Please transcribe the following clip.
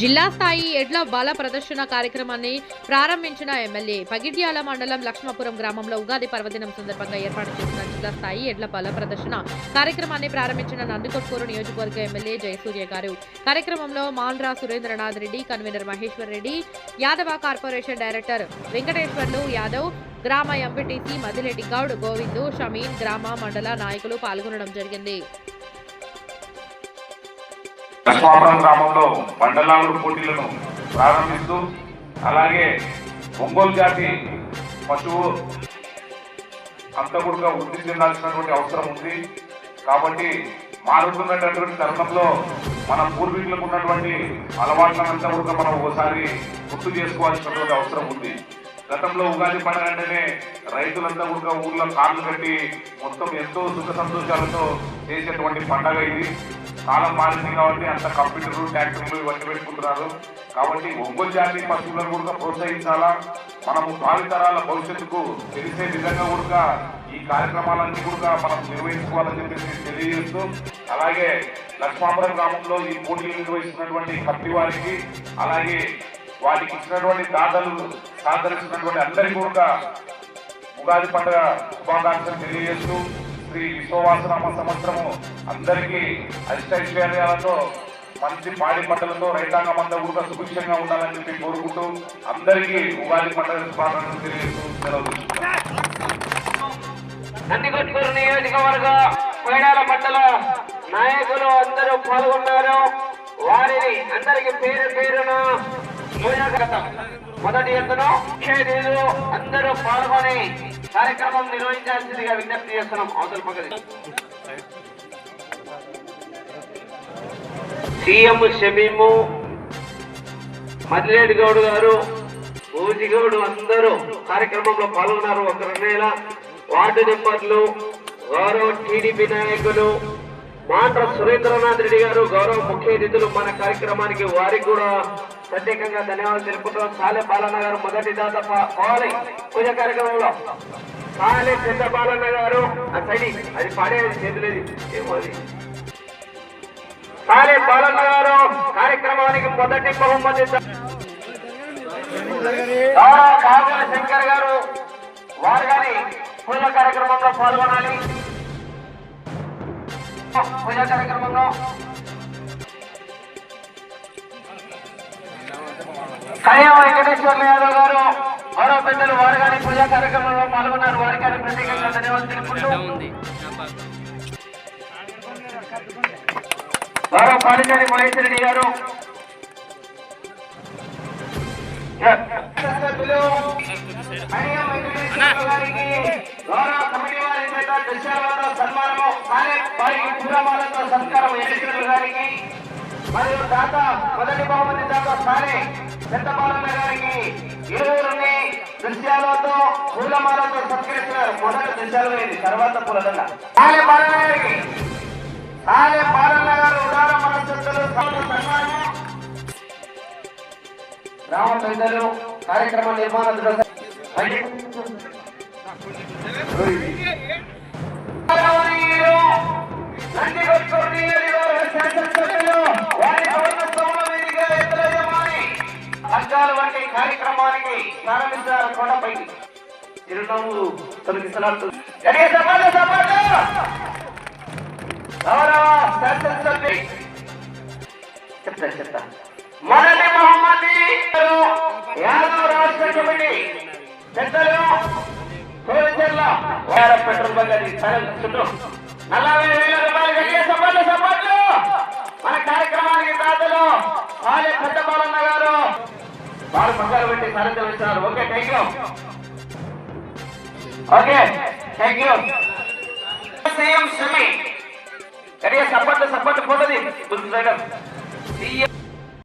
జిల్లా స్థాయి ఎడ్ల బల ప్రదర్శన కార్యక్రమాన్ని ప్రారంభించిన ఎమ్మెల్యే పగిడ్యాల మండలం లక్ష్మపురం గ్రామంలో ఉగాది పర్వదినం సందర్భంగా ఏర్పాటు చేసిన జిల్లా స్థాయి ఎడ్ల బల ప్రదర్శన కార్యక్రమాన్ని ప్రారంభించిన నందికొట్కూరు నియోజకవర్గ ఎమ్మెల్యే జయసూర్య గారు. కార్యక్రమంలో Malra Surendranath Reddy, convener Maheshwar Reddy, Yadava corporation director Venkateswarlu Yadav, గ్రామ ఎంపీటీసీ మదిరెడ్డి గౌడ్, గోవిందు, షమీన్, గ్రామ మండల నాయకులు పాల్గొనడం జరిగింది. లక్ష్మాపురం గ్రామంలో బండలాగుడు పోటీలను ప్రారంభిస్తూ అలాగే ఒంగోలు జాతి పశువు అంతా కూడా వృద్ధి చెందాల్సినటువంటి అవసరం ఉంది. కాబట్టి మారుతున్నటువంటి తరుణంలో మన పూర్వీకులకు ఉన్నటువంటి అలవాట్లనంతా కూడా మనం ఒకసారి గుర్తు చేసుకోవాల్సినటువంటి అవసరం ఉంది. గతంలో ఉగాది పండుగ అంటేనే రైతులంతా కూడా ఊర్లో కార్లు కట్టి మొత్తం ఎంతో సుఖ సంతోషాలతో చేసేటువంటి పండుగ ఇది. కాలం మారింది కాబట్టి అంత కంప్యూటర్లు, ట్రాక్టర్లు ఇవన్నీ పెట్టుకుంటున్నారు. కాబట్టి ఒంగోలు జాతి పశువులను కూడా ప్రోత్సహించాలా, మనము భావితరాల భవిష్యత్తుకు తెలిసే విధంగా కూడా ఈ కార్యక్రమాలన్నీ కూడా మనం నిర్వహించుకోవాలని చెప్పేసి తెలియజేస్తూ, అలాగే లక్ష్మాపురం గ్రామంలో ఈ పోటీలు నిర్వహిస్తున్నటువంటి కత్తి వారికి అలాగే వాటికి ఇచ్చినటువంటి దాతలు సహకరిస్తున్నటువంటి అందరికీ కూడా ఉగాది పండుగ శుభాకాంక్షలు తెలియజేస్తూ శ్రీ విశ్వవాసనామ సంవత్సరము అందరికీ అష్టైశ్వర్యాలతో మంచి పాడి పంటలతో రైతాంగం అంతా కూడా సుభిక్షంగా ఉండాలని చెప్పి కోరుకుంటూ అందరికీ ఉగాది పండుగ శుభాకాంక్షలు తెలియజేస్తూ సెలవు. నందికొట్కూరు నియోజకవర్గ కోయిడాల మండల నాయకులు అందరూ పాల్గొన్నారు. వారిని అందరికి పేరు పేరున మొదటి ఎత్తున ముఖ్య అందరూ పాల్గొని కార్యక్రమం నిర్వహించాల్సిందిగా విజ్ఞప్తి చేస్తున్నాం. అవతల పక్కన సీఎం షమీము, మదిరెడ్డి గౌడ్ గారు, భూజిగౌడ్ అందరూ కార్యక్రమంలో పాల్గొన్నారు. ఒక 2 నెలల వార్డు మెంబర్లు, గౌరవ టీడీపీ నాయకులు, మాట్ర సురేంద్రనాథ్ రెడ్డి గారు, గౌరవ ముఖ్య అతిథులు మన కార్యక్రమానికి వారికి కూడా ప్రత్యేకంగా ధన్యవాదాలు తెలుపుతున్నాం. సాలె బాలన్న గారు మొదటి దాత పాలి పూజ కార్యక్రమంలో, సాలె పెద్ద బాలన్న గారు అది పాడేది చేతులేదు ఏమో అది సాలె బాలన్న గారు కార్యక్రమానికి మొదటి బహుమతి, కాగుల శంకర్ గారు వారు కానీ పూజ కార్యక్రమంలో పాల్గొనాలి. పూజా కార్యక్రమంలో కళ్యాణ వెంకటేశ్వర్లు యాదవ్ గారు మరో పెద్దలు వారు కానీ పూజా కార్యక్రమంలో పాల్గొన్నారు. వారి కానీ ప్రత్యేకంగా ధన్యవాదాలు తెలుపుకుంటూ గౌరవ పాలిచారి మహేశ్వర రెడ్డి గారు, గారికి గౌరవ కమిటీ వారి చేత దృశ్యాలతో సన్మానము, వారికి పూలమాలతో సత్కారం వెంకటేశ్వర గారికి మరియు దాత మొదటి బహుమతి దాత సారే పెద్ద బాలన్న గారికి ఇరువురిని దృశ్యాలతో పూలమాలతో సత్కరిస్తున్నారు. మొదటి దృశ్యాలు వేది, తర్వాత పూలదండ. సాలే బాలన్న గారికి సాలే బాలన్న గారు ఉదార మనస్సులు సన్మానము. గ్రామ పెద్దలు కార్యక్రమ నిర్మాణ అర్గాలు వంటి కార్యక్రమానికి ప్రారంభించారు. కొండపై చిరునవ్వు తొలగిస్తున్నట్టు చెప్తా మొదటి మహమ్మదీ యాదవ్ రాష్ట్ర కమిటీ పెద్దలు పెట్రోల్ బంక్ అది చుట్టూ 40,000 రూపాయలు సపోర్ట్లు మన కార్యక్రమానికి దాతలు వాళ్ళే పెద్ద బాలన్న గారు వారు పక్కన పెట్టి సారథ్యం ఇస్తున్నారు. Okay, thank you. Okay, thank you. CM Shami support ఫోటోది